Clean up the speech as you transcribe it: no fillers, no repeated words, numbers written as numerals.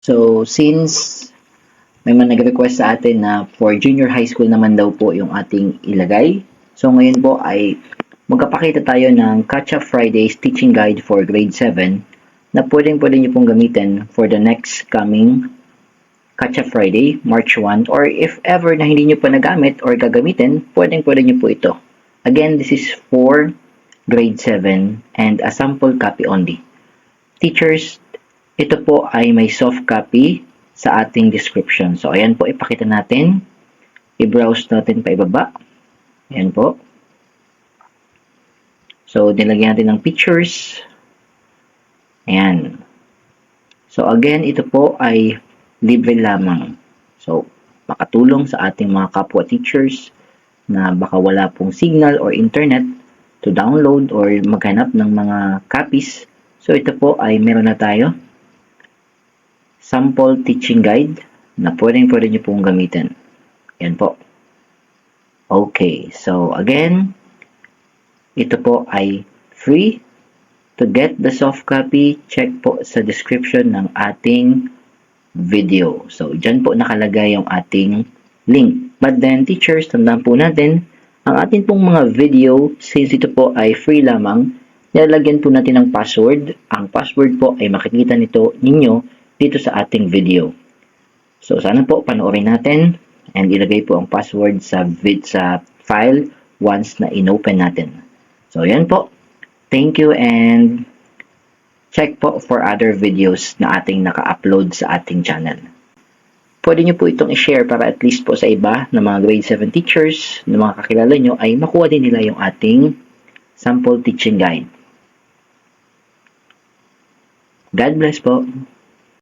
So, since may mga nag-request sa atin na for junior high school naman daw po yung ating ilagay. So, ngayon po ay magkapakita tayo ng Catch-Up Fridays Teaching Guide for Grade 7 na pwedeng-pwede nyo pong gamitin for the next coming Catch-Up Friday, March 1, or if ever na hindi nyo pa nagamit or gagamitin, pwedeng-pwede nyo po ito. Again, this is for Grade 7 and a sample copy only. Teachers, ito po ay may soft copy sa ating description. So, ayan po, ipakita natin. I-browse natin pa ibaba. Ayan po. So, nilagyan natin ng pictures. Ayan. So, again, ito po ay libre lamang. So, makatulong sa ating mga kapwa teachers na baka wala pong signal or internet to download or maghanap ng mga copies. So, ito po ay meron na tayo. Sample teaching guide na pwede nyo pong gamitin. Yan po. Okay, so again, ito po ay free. To get the soft copy, check po sa description ng ating video. So, dyan po nakalagay yung ating link. But then, teachers, tandaan po natin, ang ating pong mga video, since ito po ay free lamang, nilalagyan po natin ng password. Ang password po ay makikita ninyo dito sa ating video. So, sana po panoorin natin and ilagay po ang password sa file once na inopen natin. So, yan po. Thank you and check po for other videos na ating naka-upload sa ating channel. Pwede nyo po itong i-share para at least po sa iba na mga grade 7 teachers na mga kakilala nyo ay makuha din nila yung ating sample teaching guide. God bless po.